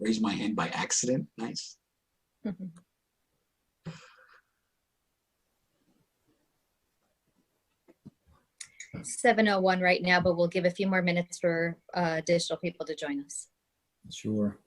Raise my hand by accident. Nice. 7:01 right now, but we'll give a few more minutes for additional people to join us. Sure.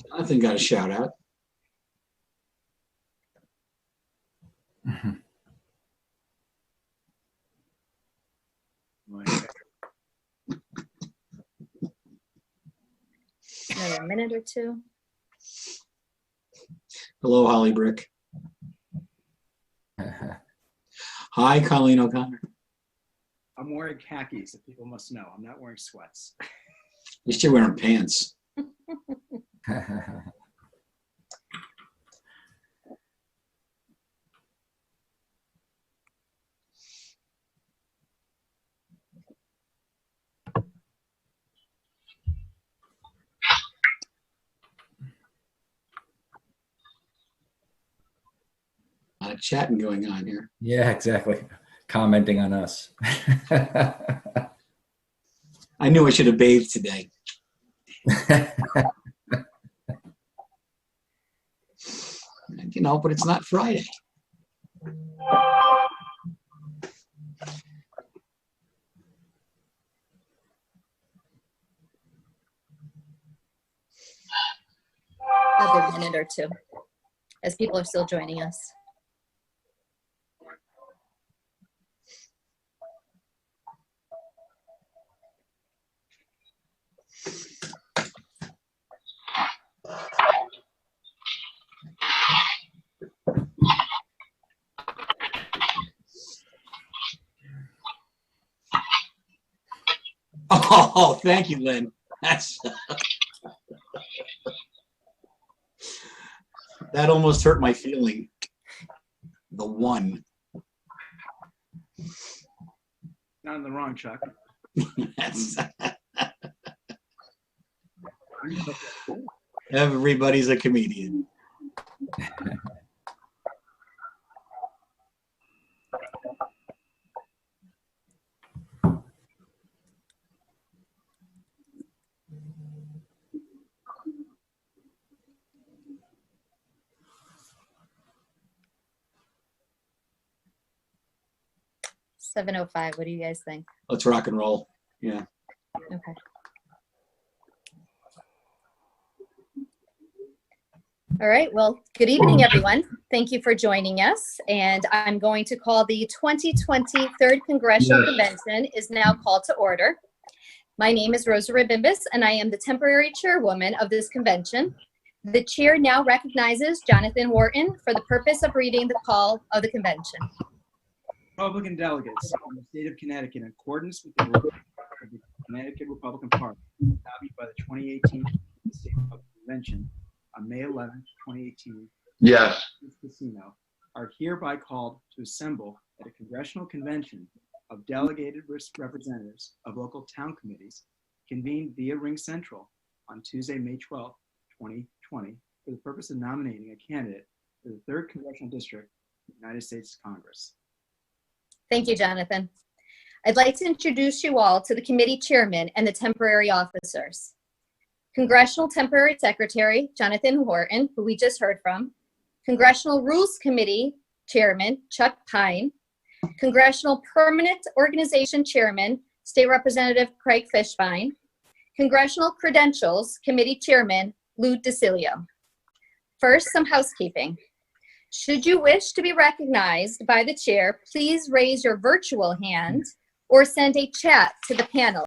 Jonathan got a shout out. Another minute or two. Hello, Holly Brick. Hi, Colleen O'Connor. I'm wearing khakis, if people must know. I'm not wearing sweats. At least you're wearing pants. A lot of chatting going on here. Yeah, exactly. Commenting on us. I knew I should have bathed today. You know, but it's not Friday. Another minute or two, as people are still joining us. Oh, thank you, Lynn. That's that almost hurt my feeling. The one. Not in the wrong, Chuck. That's everybody's a comedian. $7:05. What do you guys think? Let's rock and roll. Yeah. Okay. All right. Well, good evening, everyone. Thank you for joining us. And I'm going to call the 2020 3rd Congressional Convention is now called to order. My name is Rosa Ribimbis, and I am the temporary chairwoman of this convention. The chair now recognizes Jonathan Wharton for the purpose of reading the call of the convention. Republican delegates in the state of Connecticut, in accordance with the rules of the Connecticut Republican Party, copied by the 2018 State Republican Convention on May 11, 2018. Yes. Fasano, are hereby called to assemble at a congressional convention of delegated representatives of local town committees convened via Ring Central on Tuesday, May 12, 2020, for the purpose of nominating a candidate for the 3rd Congressional District of the United States Congress. Thank you, Jonathan. I'd like to introduce you all to the committee chairman and the temporary officers. Congressional Temporary Secretary, Jonathan Wharton, who we just heard from. Congressional Rules Committee Chairman, Chuck Pine. Congressional Permanent Organization Chairman, State Representative Craig Fishbein, Congressional Credentials Committee Chairman, Lou DeCilio. First, some housekeeping. Should you wish to be recognized by the chair, please raise your virtual hand or send a chat to the panelists.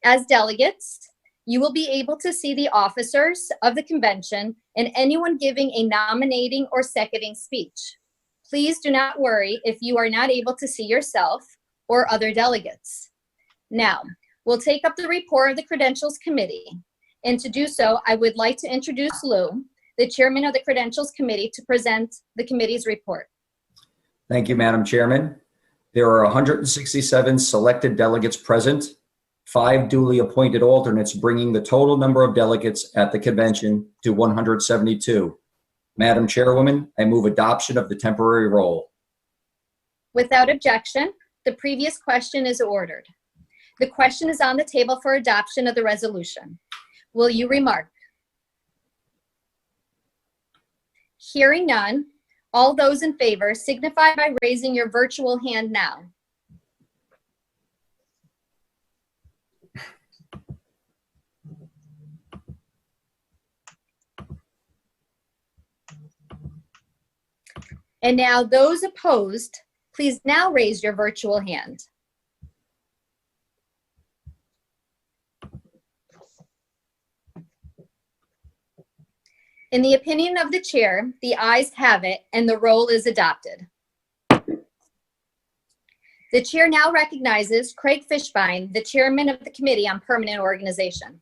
As delegates, you will be able to see the officers of the convention and anyone giving a nominating or seconding speech. Please do not worry if you are not able to see yourself or other delegates. Now, we'll take up the report of the Credentials Committee. And to do so, I would like to introduce Lou, the chairman of the Credentials Committee, to present the committee's report. Thank you, Madam Chairman. There are 167 selected delegates present, 5 duly appointed alternates, bringing the total number of delegates at the convention to 172. Madam Chairwoman, I move adoption of the temporary roll. Without objection, the previous question is ordered. The question is on the table for adoption of the resolution. Will you remark? Hearing none, all those in favor signify by raising your virtual hand now. And now those opposed, please now raise your virtual hand. In the opinion of the chair, the ayes have it and the roll is adopted. The chair now recognizes Craig Fishbein, the chairman of the Committee on Permanent Organization.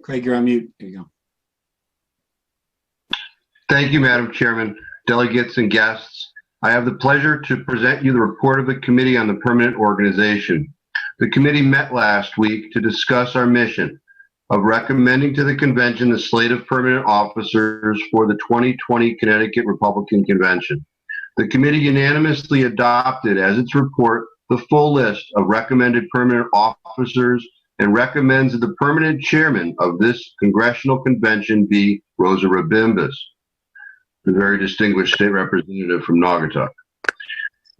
Craig, you're on mute. There you go. Thank you, Madam Chairman, delegates and guests. I have the pleasure to present you the report of the Committee on the Permanent Organization. The committee met last week to discuss our mission of recommending to the convention the slate of permanent officers for the 2020 Connecticut Republican Convention. The committee unanimously adopted as its report the full list of recommended permanent officers and recommends that the permanent chairman of this congressional convention be Rosa DeLauro, the very distinguished state representative from Naugatuck.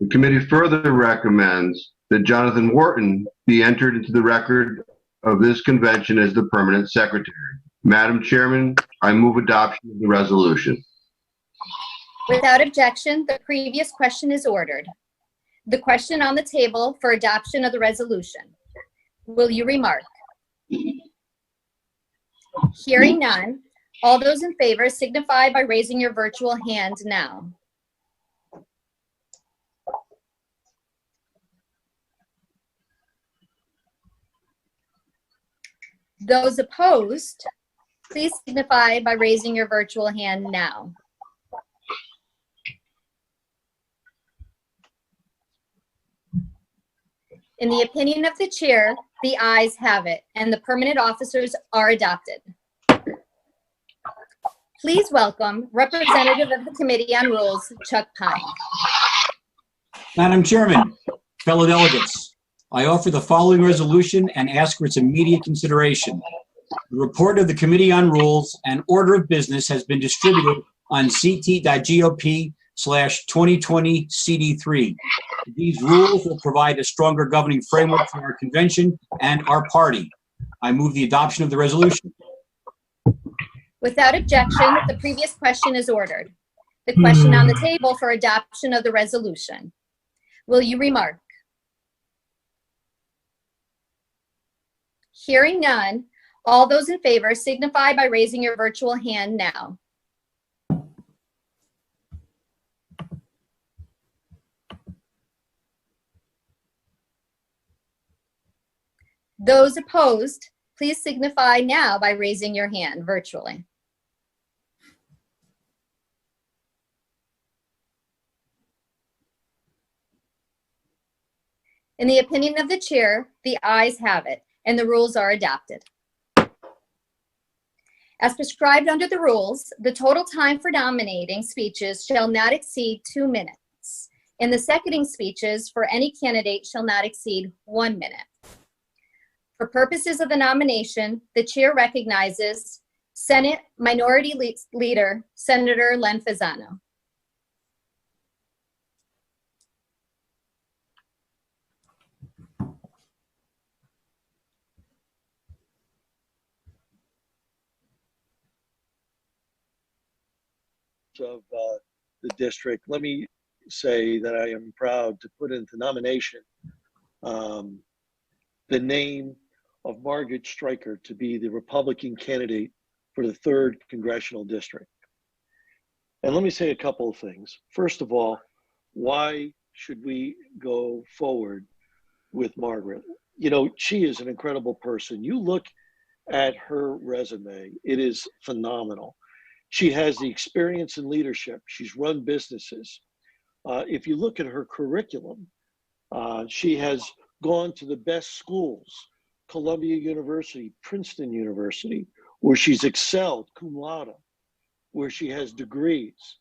The committee further recommends that Jonathan Wharton be entered into the record of this convention as the permanent secretary. Madam Chairman, I move adoption of the resolution. Without objection, the previous question is ordered. The question on the table for adoption of the resolution. Will you remark? Hearing none, all those in favor signify by raising your virtual hand now. Those opposed, please signify by raising your virtual hand now. In the opinion of the chair, the ayes have it, and the permanent officers are adopted. Please welcome Representative of the Committee on Rules, Chuck Pine. Madam Chairman, fellow delegates, I offer the following resolution and ask for its immediate consideration. The report of the Committee on Rules and order of business has been distributed on ct.gop/2020 CD3. These rules will provide a stronger governing framework for our convention and our party. I move the adoption of the resolution. Without objection, the previous question is ordered. The question on the table for adoption of the resolution. Will you remark? Hearing none, all those in favor signify by raising your virtual hand now. Those opposed, please signify now by raising your hand virtually. In the opinion of the chair, the ayes have it, and the rules are adopted. As prescribed under the rules, the total time for nominating speeches shall not exceed 2 minutes, and the seconding speeches for any candidate shall not exceed 1 minute. For purposes of the nomination, the chair recognizes Senate Minority Leader, Senator Len Fasano. Of the district, let me say that I am proud to put into nomination the name of Margaret Streicker to be the Republican candidate for the 3rd Congressional District. And let me say a couple of things. First of all, why should we go forward with Margaret? You know, she is an incredible person. You look at her resume, it is phenomenal. She has the experience in leadership. She's run businesses. If you look at her curriculum, she has gone to the best schools, Columbia University, Princeton University, where she's excelled, cum laude, where she has degrees.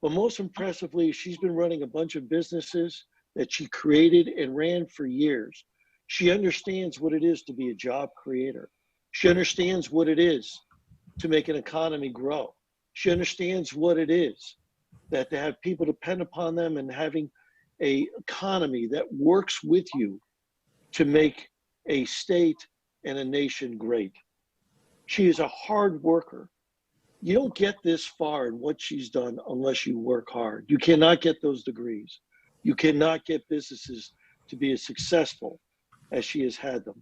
But most impressively, she's been running a bunch of businesses that she created and ran for years. She understands what it is to be a job creator. She understands what it is to make an economy grow. She understands what it is that to have people depend upon them and having an economy that works with you to make a state and a nation great. She is a hard worker. You don't get this far in what she's done unless you work hard. You cannot get those degrees. You cannot get businesses to be as successful as she has had them.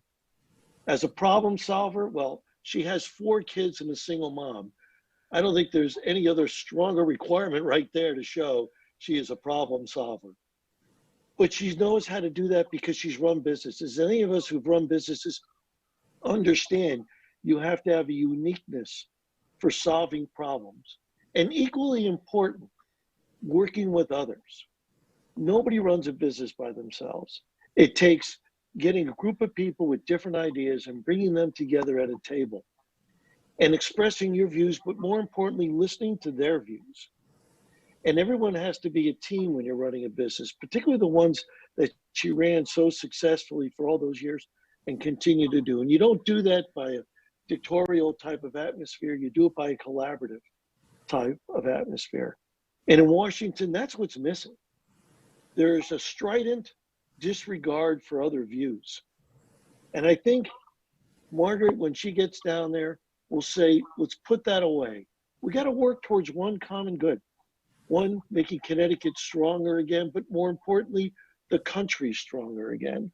As a problem solver, well, she has 4 kids and a single mom. I don't think there's any other stronger requirement right there to show she is a problem solver. But she knows how to do that because she's run businesses. Any of us who've run businesses understand you have to have a uniqueness for solving problems. And equally important, working with others. Nobody runs a business by themselves. It takes getting a group of people with different ideas and bringing them together at a table and expressing your views, but more importantly, listening to their views. And everyone has to be a team when you're running a business, particularly the ones that she ran so successfully for all those years and continue to do. And you don't do that by a dictatorial type of atmosphere. You do it by a collaborative type of atmosphere. And in Washington, that's what's missing. There's a strident disregard for other views. And I think Margaret, when she gets down there, will say, let's put that away. We got to work towards one common good. One, making Connecticut stronger again, but more importantly, the country stronger again.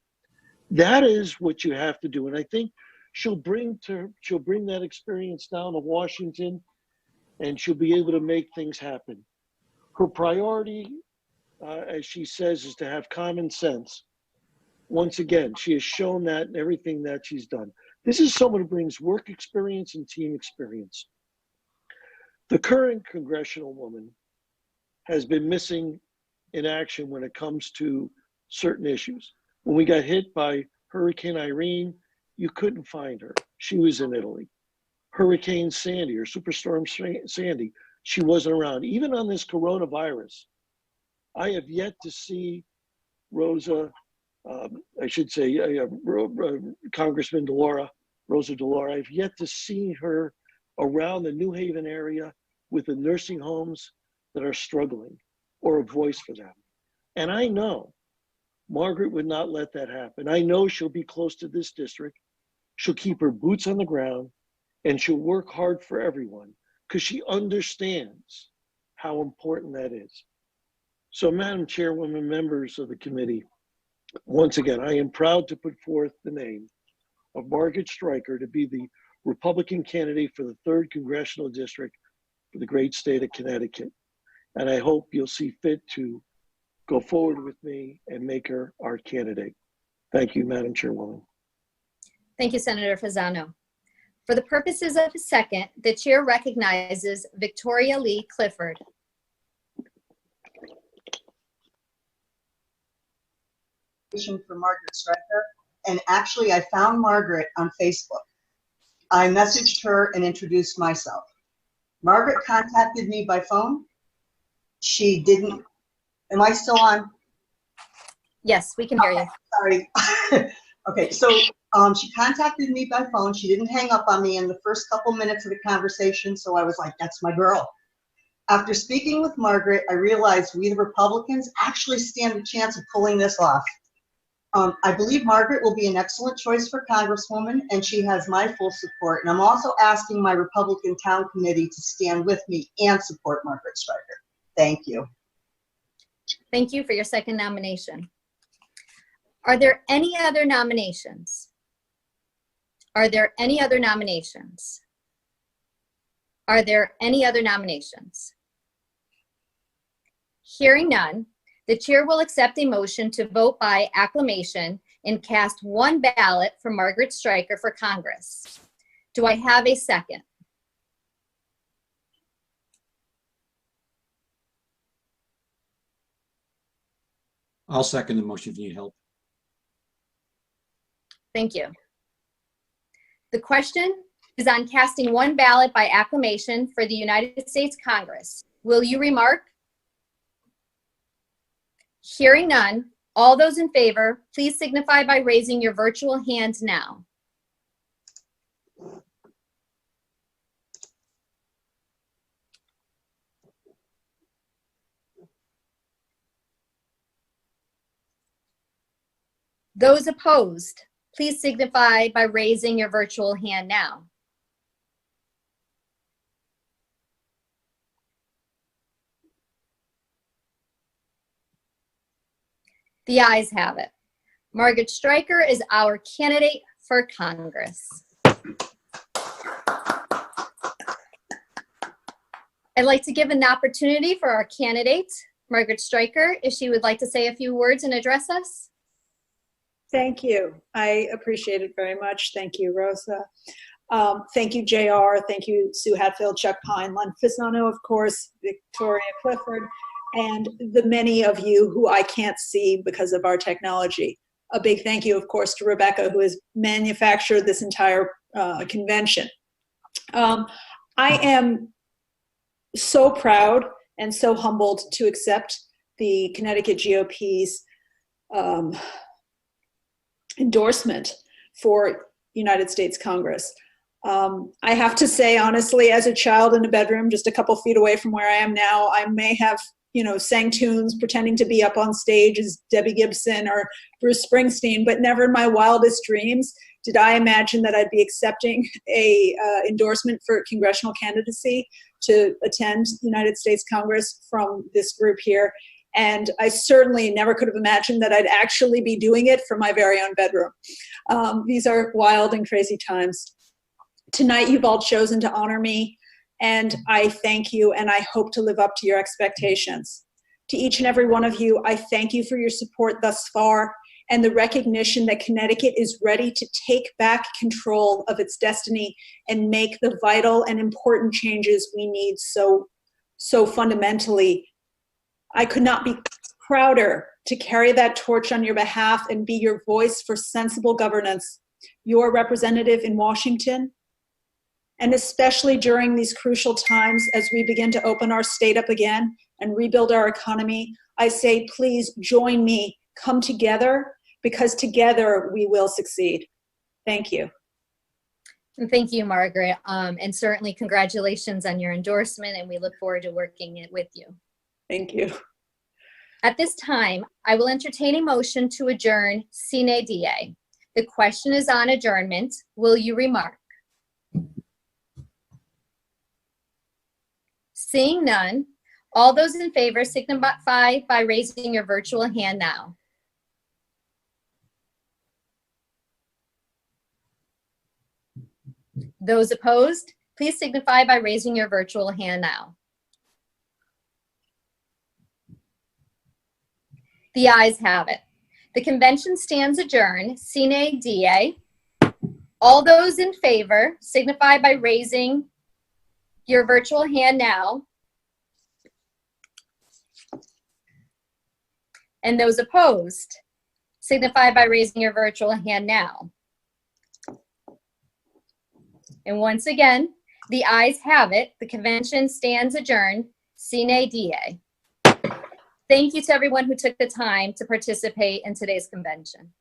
That is what you have to do. And I think she'll bring that experience down to Washington, and she'll be able to make things happen. Her priority, as she says, is to have common sense. Once again, she has shown that in everything that she's done. This is someone who brings work experience and team experience. The current congressional woman has been missing in action when it comes to certain issues. When we got hit by Hurricane Irene, you couldn't find her. She was in Italy. Hurricane Sandy or Superstorm Sandy, she wasn't around. Even on this coronavirus, I have yet to see Congressman DeLauro, Rosa DeLauro, I've yet to see her around the New Haven area with the nursing homes that are struggling or a voice for them. And I know Margaret would not let that happen. I know she'll be close to this district. She'll keep her boots on the ground and she'll work hard for everyone because she understands how important that is. So, Madam Chairwoman, members of the committee, once again, I am proud to put forth the name of Margaret Streicker to be the Republican candidate for the 3rd Congressional District for the great state of Connecticut. And I hope you'll see fit to go forward with me and make her our candidate. Thank you, Madam Chairwoman. Thank you, Senator Fasano. For the purposes of a second, the chair recognizes Victoria Lee Clifford. For Margaret Streicker, and actually I found Margaret on Facebook. I messaged her and introduced myself. Margaret contacted me by phone. She didn't. Am I still on? Yes, we can hear you. Sorry. Okay, so She contacted me by phone. She didn't hang up on me in the first couple minutes of the conversation, so I was like, that's my girl. After speaking with Margaret, I realized we, the Republicans, actually stand a chance of pulling this off. I believe Margaret will be an excellent choice for Congresswoman, and she has my full support. And I'm also asking my Republican Town Committee to stand with me and support Margaret Streicker. Thank you. Thank you for your second nomination. Are there any other nominations? Are there any other nominations? Are there any other nominations? Hearing none, the chair will accept a motion to vote by acclamation and cast one ballot for Margaret Streicker for Congress. Do I have a second? I'll second the motion if you need help. Thank you. The question is on casting one ballot by acclamation for the United States Congress. Will you remark? Hearing none, all those in favor, please signify by raising your virtual hand now. Those opposed, please signify by raising your virtual hand now. The ayes have it. Margaret Streicker is our candidate for Congress. I'd like to give an opportunity for our candidate, Margaret Streicker, if she would like to say a few words and address us. Thank you. I appreciate it very much. Thank you, Rosa. Thank you, JR. Thank you, Sue Hatfield, Chuck Pine, Len Fasano, of course, Victoria Clifford, and the many of you who I can't see because of our technology. A big thank you, of course, to Rebecca, who has manufactured this entire convention. I am so proud and so humbled to accept the Connecticut GOP's endorsement for United States Congress. I have to say, honestly, as a child in a bedroom just a couple feet away from where I am now, I may have, sang tunes pretending to be up on stage as Debbie Gibson or Bruce Springsteen, but never in my wildest dreams did I imagine that I'd be accepting a endorsement for congressional candidacy to attend United States Congress from this group here. And I certainly never could have imagined that I'd actually be doing it from my very own bedroom. These are wild and crazy times. Tonight, you've all chosen to honor me, and I thank you, and I hope to live up to your expectations. To each and every one of you, I thank you for your support thus far and the recognition that Connecticut is ready to take back control of its destiny and make the vital and important changes we need so fundamentally. I could not be prouder to carry that torch on your behalf and be your voice for sensible governance, your representative in Washington, and especially during these crucial times as we begin to open our state up again and rebuild our economy, I say, please join me, come together, because together we will succeed. Thank you. And thank you, Margaret. And certainly congratulations on your endorsement, and we look forward to working it with you. Thank you. At this time, I will entertain a motion to adjourn sine die. The question is on adjournment. Will you remark? Seeing none, all those in favor signify by raising your virtual hand now. Those opposed, please signify by raising your virtual hand now. The ayes have it. The convention stands adjourned sine die. All those in favor signify by raising your virtual hand now. And those opposed signify by raising your virtual hand now. And once again, the ayes have it. The convention stands adjourned sine die. Thank you to everyone who took the time to participate in today's convention.